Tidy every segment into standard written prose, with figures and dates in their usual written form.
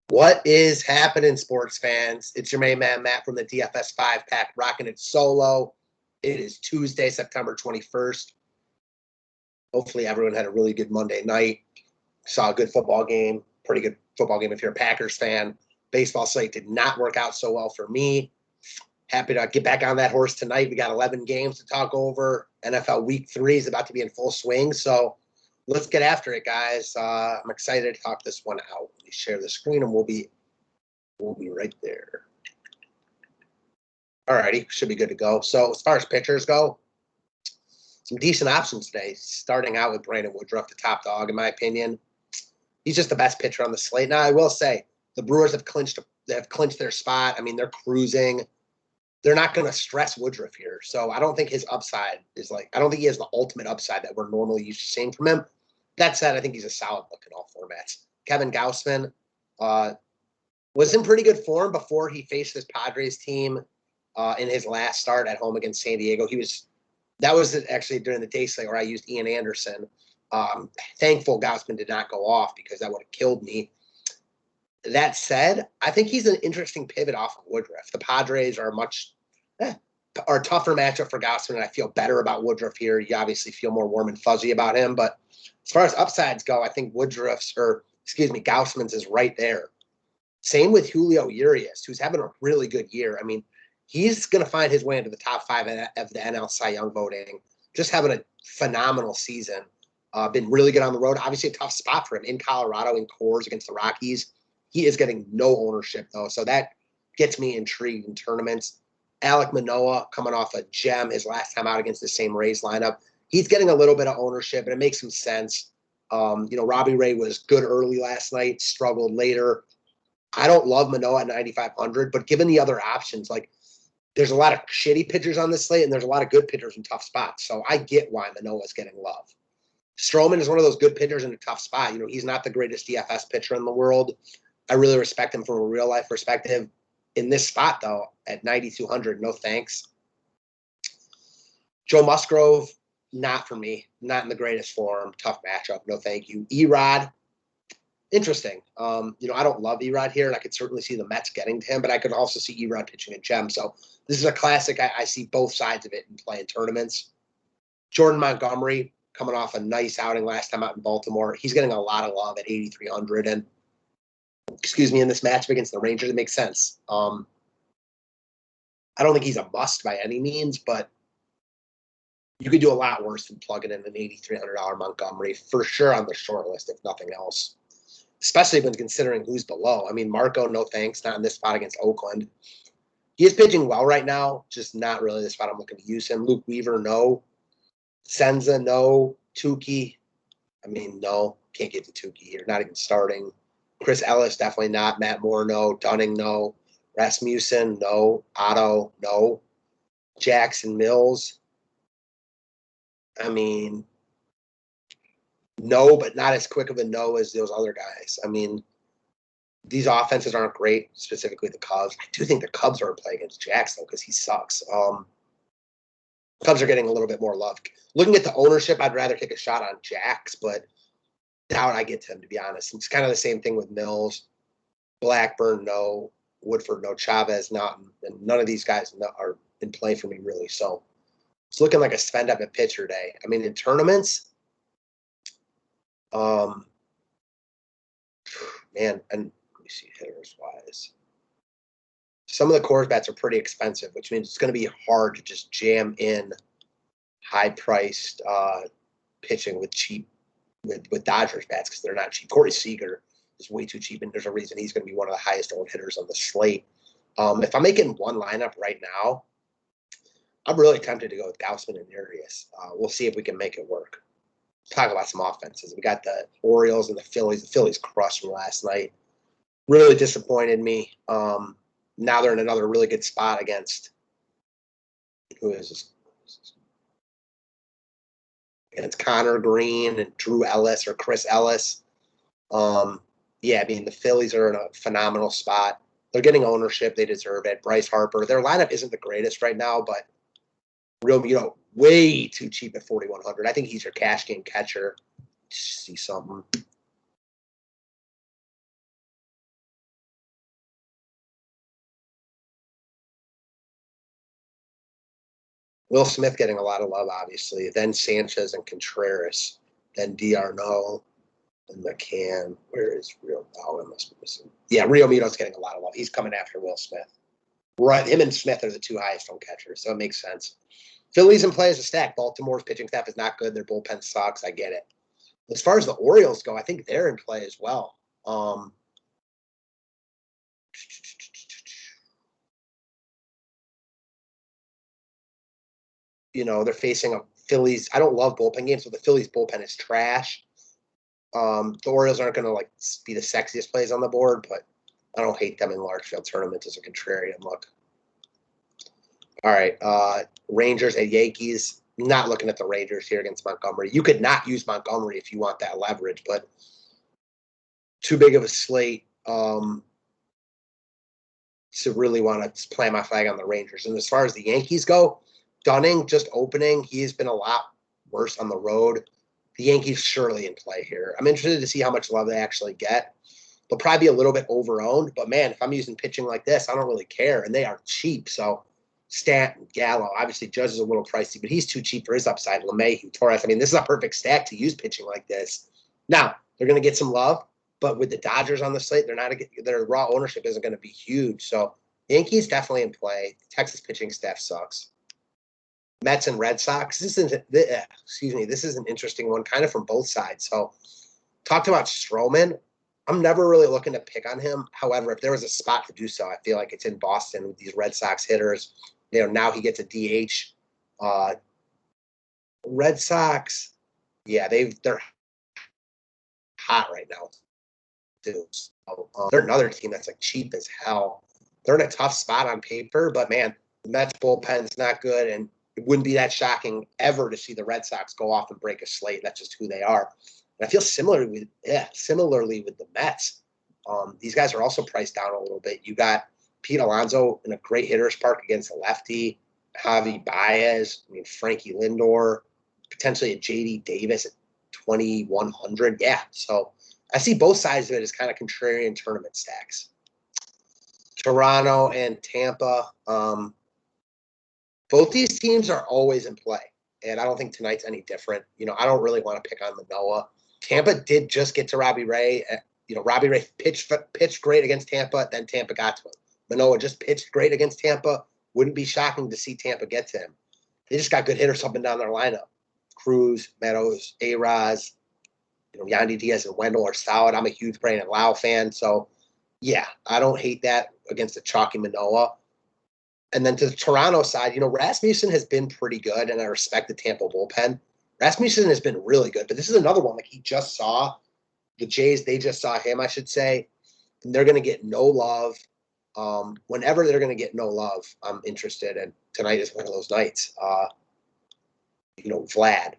What is happening, sports fans? It's your main man, Matt, from the DFS 5-pack, rocking it solo. It is Tuesday, September 21st. Hopefully everyone had a really good Monday night. Saw a good football game, pretty good football game if you're a Packers fan. Baseball slate did not work out so well for me. Happy to get back on that horse tonight. We got 11 games to talk over. NFL Week 3 is about to be in full swing, so let's get after it, guys. I'm excited to talk this one out. Let me share the screen, and we'll be right there. Alrighty, should be good to go. So as far as pitchers go, some decent options today. Starting out with Brandon Woodruff, the top dog, in my opinion. He's just the best pitcher on the slate. Now, I will say the Brewers have clinched their spot. I mean, they're cruising. They're not going to stress Woodruff here. So I don't think his upside is I don't think he has the ultimate upside that we're normally used to seeing from him. That said, I think he's a solid look in all formats. Kevin Gausman was in pretty good form before he faced this Padres team in his last start at home against San Diego. That was actually during the day slate where I used Ian Anderson. Thankful Gausman did not go off because that would have killed me. That said, I think he's an interesting pivot off of Woodruff. The Padres are a tougher matchup for Gausman, and I feel better about Woodruff here. You obviously feel more warm and fuzzy about him, but as far as upsides go, I think Gausman's is right there. Same with Julio Urias, who's having a really good year. I mean, he's going to find his way into the top 5 of the NL Cy Young voting. Just having a phenomenal season. Been really good on the road. Obviously, a tough spot for him in Colorado in Coors against the Rockies. He is getting no ownership, though, so that gets me intrigued in tournaments. Alec Manoa coming off a gem his last time out against the same Rays lineup. He's getting a little bit of ownership, and it makes some sense. Robbie Ray was good early last night, struggled later. I don't love Manoa at 9,500, but given the other options, there's a lot of shitty pitchers on this slate, and there's a lot of good pitchers in tough spots. So I get why Manoa's getting love. Stroman is one of those good pitchers in a tough spot. He's not the greatest DFS pitcher in the world. I really respect him from a real-life perspective. In this spot, though, at 9,200, no thanks. Joe Musgrove, not for me. Not in the greatest form. Tough matchup, no thank you. Erod, interesting. I don't love Erod here, and I could certainly see the Mets getting to him, but I could also see Erod pitching a gem. So this is a classic. I see both sides of it in play in tournaments. Jordan Montgomery, coming off a nice outing last time out in Baltimore. He's getting a lot of love at 8,300, and in this matchup against the Rangers, it makes sense. I don't think he's a must by any means, but you could do a lot worse than plugging in an $8,300 Montgomery for sure on the short list, if nothing else, especially when considering who's below. I mean, Marco, no thanks, not in this spot against Oakland. He is pitching well right now, just not really the spot I'm looking to use him. Luke Weaver, no. Senza, no. Tukey, no. Can't get to Tukey here, not even starting. Chris Ellis, definitely not. Matt Moore, no. Dunning, no. Rasmussen, no. Otto, no. Jackson Mills, no, but not as quick of a no as those other guys. These offenses aren't great, specifically the Cubs. I do think the Cubs are in play against Jackson, though, because he sucks. Cubs are getting a little bit more love. Looking at the ownership, I'd rather take a shot on Jacks, but doubt I get to him, to be honest. It's kind of the same thing with Mills. Blackburn, no. Woodford, no. Chavez, not. And none of these guys are in play for me, really. So it's looking like a spend up at pitcher day. In tournaments, and let me see hitters-wise. Some of the Coors bats are pretty expensive, which means it's going to be hard to just jam in high-priced pitching with Dodgers bats because they're not cheap. Corey Seager is way too cheap, and there's a reason he's going to be one of the highest owned hitters on the slate. If I'm making one lineup right now, I'm really tempted to go with Gausman and Urias. We'll see if we can make it work. Talk about some offenses. We got the Orioles and the Phillies. The Phillies crushed me last night. Really disappointed me. Now they're in another really good spot against who is this? Against Connor Green and Drew Ellis or Chris Ellis. The Phillies are in a phenomenal spot. They're getting ownership. They deserve it. Bryce Harper. Their lineup isn't the greatest right now, but way too cheap at 4,100. I think he's your cash game catcher. See something. Will Smith getting a lot of love, obviously. Then Sanchez and Contreras. Then D'Arnaud and McCann. Where is Rio? Oh, I must be missing. Yeah, Rio Mito's getting a lot of love. He's coming after Will Smith. Right, him and Smith are the two highest on catchers, so it makes sense. Phillies in play as a stack. Baltimore's pitching staff is not good. Their bullpen sucks. I get it. As far as the Orioles go, I think they're in play as well. They're facing a Phillies. I don't love bullpen games, but the Phillies bullpen is trash. The Orioles aren't going to be the sexiest plays on the board, but I don't hate them in large field tournaments as a contrarian look. All right, Rangers and Yankees. Not looking at the Rangers here against Montgomery. You could not use Montgomery if you want that leverage, but too big of a slate to really want to plant my flag on the Rangers. And as far as the Yankees go, Dunning just opening. He's been a lot worse on the road. The Yankees surely in play here. I'm interested to see how much love they actually get. They'll probably be a little bit overowned, but man, if I'm using pitching like this, I don't really care. And they are cheap. So Stanton, Gallo, obviously Judge is a little pricey, but he's too cheap for his upside. LeMahieu, Torres. I mean, this is a perfect stack to use pitching like this. Now, they're going to get some love, but with the Dodgers on the slate, their raw ownership isn't going to be huge. So Yankees definitely in play. The Texas pitching staff sucks. Mets and Red Sox. This is an interesting one, kind of from both sides. So, talked about Stroman. I'm never really looking to pick on him. However, if there was a spot to do so, I feel like it's in Boston with these Red Sox hitters. Now he gets a DH. Red Sox, yeah, they're hot right now too. So, they're another team that's cheap as hell. They're in a tough spot on paper, but man, the Mets bullpen's not good, and it wouldn't be that shocking ever to see the Red Sox go off and break a slate. That's just who they are. And I feel similarly with the Mets. These guys are also priced down a little bit. You got Pete Alonso in a great hitter's park against a lefty, Javi Baez, Frankie Lindor, potentially a JD Davis at 2,100. Yeah, so I see both sides of it as kind of contrarian tournament stacks. Toronto and Tampa. Both these teams are always in play, and I don't think tonight's any different. I don't really want to pick on Manoa. Tampa did just get to Robbie Ray. Robbie Ray pitched great against Tampa, then Tampa got to him. Manoa just pitched great against Tampa. Wouldn't be shocking to see Tampa get to him. They just got good hitters up and down their lineup. Cruz, Meadows, A-Raz, Yandy Diaz and Wendell are solid. I'm a huge Brandon Lau fan, so yeah, I don't hate that against a chalky Manoa. And then to the Toronto side, Rasmussen has been pretty good, and I respect the Tampa bullpen. Rasmussen has been really good, but this is another one he just saw. The Jays, they just saw him, I should say, and they're going to get no love. Whenever they're going to get no love, I'm interested, and tonight is one of those nights. Vlad,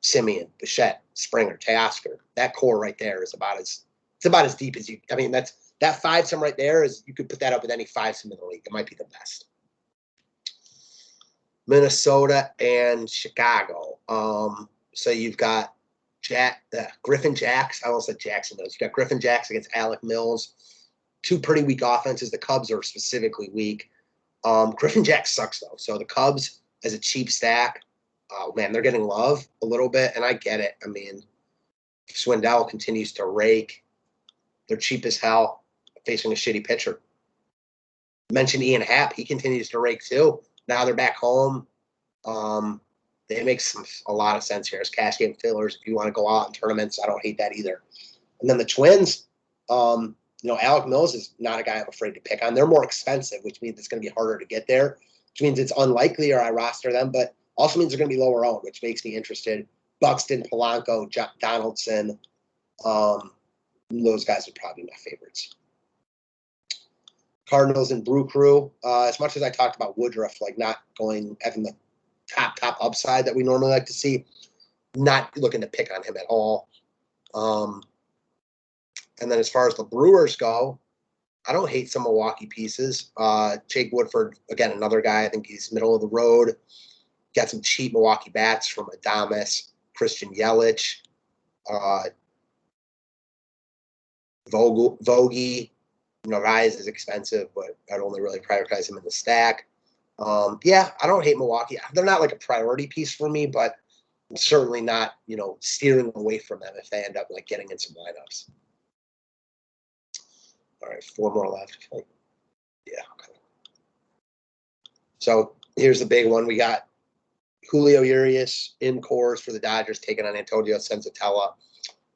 Simeon, Bichette, Springer, Teoscar, that core right there is about as deep as you. I mean, that five-some right there is you could put that up with any five-some in the league. It might be the best. Minnesota and Chicago. So you've got Griffin Jacks. I almost said Jackson Mills. You've got Griffin Jacks against Alec Mills. Two pretty weak offenses. The Cubs are specifically weak. Griffin Jacks sucks, though. So the Cubs as a cheap stack, oh, man, they're getting love a little bit, and I get it. I mean, Swindell continues to rake. They're cheap as hell, facing a shitty pitcher. Mentioned Ian Happ. He continues to rake, too. Now they're back home. They make a lot of sense here as cash game fillers. If you want to go out in tournaments, I don't hate that either. And then the Twins, Alec Mills is not a guy I'm afraid to pick on. They're more expensive, which means it's going to be harder to get there, which means it's unlikelier I roster them, but also means they're going to be lower owned, which makes me interested. Buxton, Polanco, Donaldson, those guys would probably be my favorites. Cardinals and Brew Crew. As much as I talked about Woodruff, not having the top upside that we normally like to see, not looking to pick on him at all. And then as far as the Brewers go, I don't hate some Milwaukee pieces. Jake Woodford, again, another guy. I think he's middle of the road. Got some cheap Milwaukee bats from Adames, Christian Yelich, Vogie. Rise is expensive, but I'd only really prioritize him in the stack. Yeah, I don't hate Milwaukee. They're not like a priority piece for me, but certainly not, steering away from them if they end up like getting in some lineups. All right, 4 more left. Yeah. Okay. So here's the big one. We got Julio Urias in cores for the Dodgers taking on Antonio Senzatella.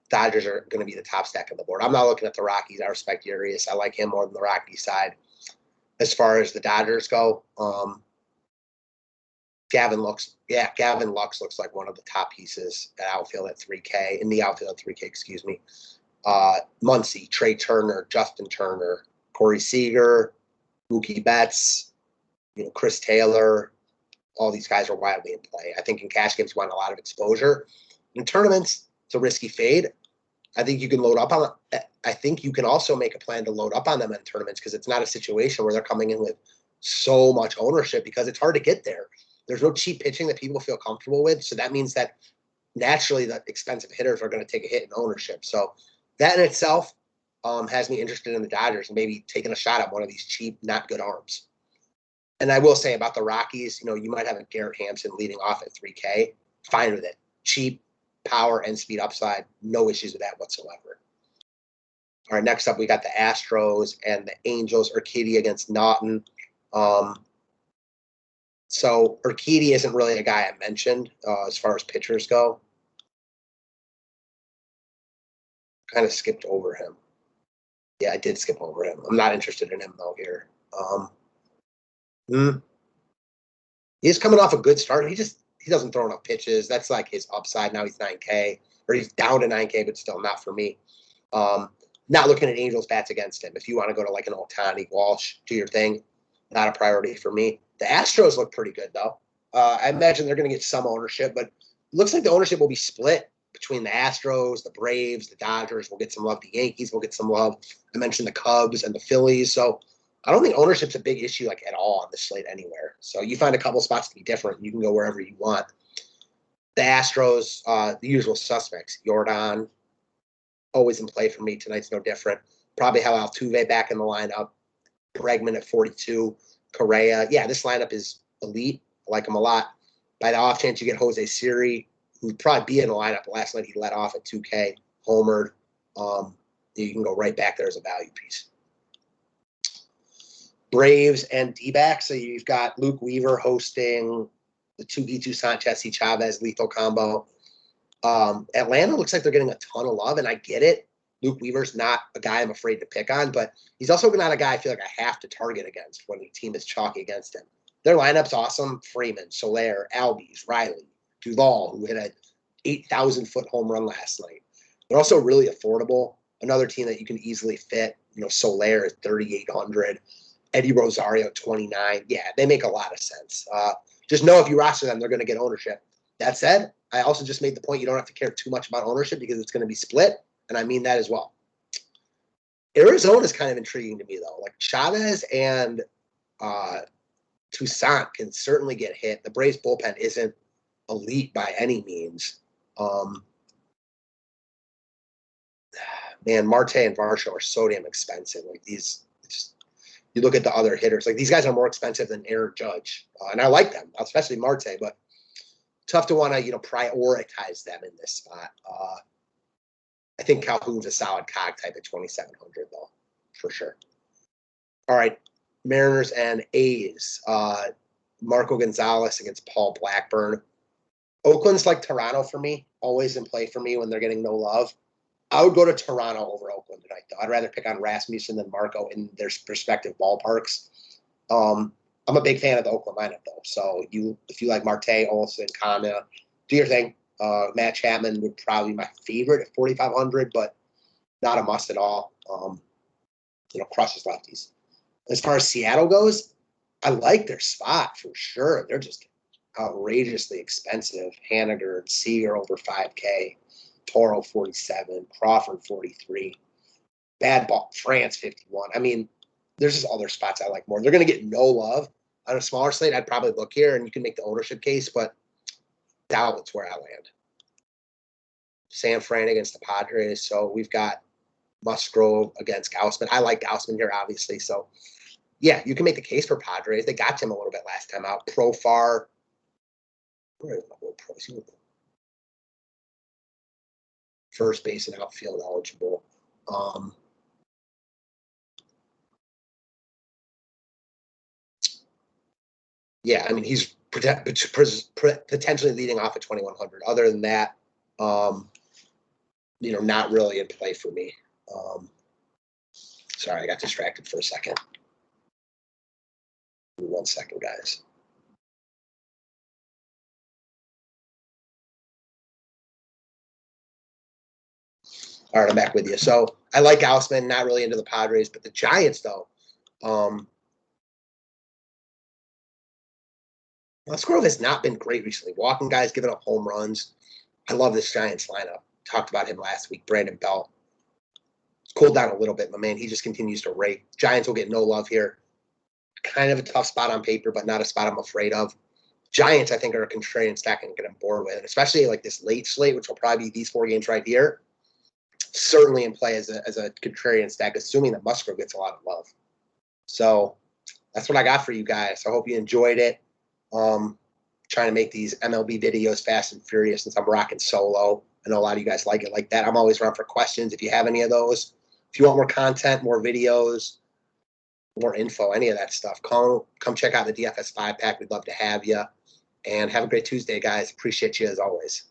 Dodgers are going to be the top stack on the board. I'm not looking at the Rockies. I respect Urias. I like him more than the Rockies side. As far as the Dodgers go, Gavin Lux looks like one of the top pieces at outfield at 3K, in the outfield at 3K, excuse me. Muncy, Trey Turner, Justin Turner, Corey Seager, Mookie Betts, Chris Taylor. All these guys are wildly in play. I think in cash games you want a lot of exposure. In tournaments, it's a risky fade. I think you can load up on it. I think you can also make a plan to load up on them in tournaments because it's not a situation where they're coming in with so much ownership because it's hard to get there. There's no cheap pitching that people feel comfortable with. So that means that naturally the expensive hitters are going to take a hit in ownership. So that in itself has me interested in the Dodgers and maybe taking a shot at one of these cheap, not good arms. And I will say about the Rockies, you might have a Garrett Hampson leading off at 3K. Fine with it. Cheap, power, and speed upside. No issues with that whatsoever. All right, next up, we got the Astros and the Angels. Urquidy against Naughton. So Urquidy isn't really a guy I mentioned as far as pitchers go. Kind of skipped over him. Yeah, I did skip over him. I'm not interested in him, though, here. He's coming off a good start. He doesn't throw enough pitches. That's like his upside. Now he's 9K, or he's down to 9K, but still not for me. Not looking at Angels bats against him. If you want to go to like an Ohtani, Walsh, do your thing. Not a priority for me. The Astros look pretty good, though. I imagine they're going to get some ownership, but it looks like the ownership will be split between the Astros, the Braves, the Dodgers. We'll get some love. The Yankees will get some love. I mentioned the Cubs and the Phillies. So I don't think ownership's a big issue like at all on the slate anywhere. So you find a couple spots to be different. You can go wherever you want. The Astros, the usual suspects. Jordan, always in play for me. Tonight's no different. Probably have Altuve back in the lineup. Bregman at 42. Correa. Yeah, this lineup is elite. I like him a lot. By the off chance you get Jose Siri, who'd probably be in the lineup. Last night he let off at 2K, homered. You can go right back there as a value piece. Braves and D-backs. So you've got Luke Weaver hosting the 2v Toussaint Jesse Chavez lethal combo. Atlanta looks like they're getting a ton of love, and I get it. Luke Weaver's not a guy I'm afraid to pick on, but he's also not a guy I feel like I have to target against when the team is chalky against him. Their lineup's awesome. Freeman, Soler, Albies, Riley, Duvall, who hit a 8,000-foot home run last night. They're also really affordable. Another team that you can easily fit. Soler is 3,800. Eddie Rosario, 29. Yeah, they make a lot of sense. Just know if you roster them, they're going to get ownership. That said, I also just made the point you don't have to care too much about ownership because it's going to be split, and I mean that as well. Arizona is kind of intriguing to me, though. Like Chavez and Toussaint can certainly get hit. The Braves bullpen isn't elite by any means. Man, Marte and Varsho are so damn expensive. Like you look at the other hitters, like these guys are more expensive than Aaron Judge, and I like them, especially Marte, but tough to want to prioritize them in this spot. I think Calhoun's a solid cog type at 2,700 though, for sure. All right, Mariners and A's. Marco Gonzalez against Paul Blackburn. Oakland's like Toronto for me, always in play for me when they're getting no love. I would go to Toronto over Oakland tonight, though. I'd rather pick on Rasmussen than Marco in their respective ballparks. I'm a big fan of the Oakland lineup, though. So if you like Marte, Olsen, Kana, do your thing. Matt Chapman would probably be my favorite at 4,500, but not a must at all. Crushes lefties. As far as Seattle goes, I like their spot for sure. They're just outrageously expensive. Haniger and Seager over 5K. Toro 47, Crawford 43, Bad Ball, France 51. I mean, there's just other spots I like more. They're going to get no love. On a smaller slate, I'd probably look here, and you can make the ownership case, but doubt it's where I land. San Fran against the Padres. So we've got Musgrove against Gausman. I like Gausman here, obviously, so yeah, you can make the case for Padres. They got him a little bit last time out. Profar. Where is my little pros? First base and outfield eligible. Yeah, I mean, he's potentially leading off at 2,100. Other than that, not really in play for me. Sorry, I got distracted for a second. 1 second, guys. All right, I'm back with you. So I like Gausman, not really into the Padres, but the Giants, though. Musgrove has not been great recently. Walking guys, giving up home runs. I love this Giants lineup. Talked about him last week, Brandon Belt. Cooled down a little bit, but man, he just continues to rake. Giants will get no love here. Kind of a tough spot on paper, but not a spot I'm afraid of. Giants, I think, are a contrarian stack and get on board with, and especially like this late slate, which will probably be these 4 games right here. Certainly in play as a contrarian stack, assuming that Musgrove gets a lot of love. So that's what I got for you guys. I hope you enjoyed it. Trying to make these MLB videos fast and furious since I'm rocking solo. I know a lot of you guys like it like that. I'm always around for questions if you have any of those. If you want more content, more videos, more info, any of that stuff, come check out the DFS 5-pack. We'd love to have you. And have a great Tuesday, guys. Appreciate you as always.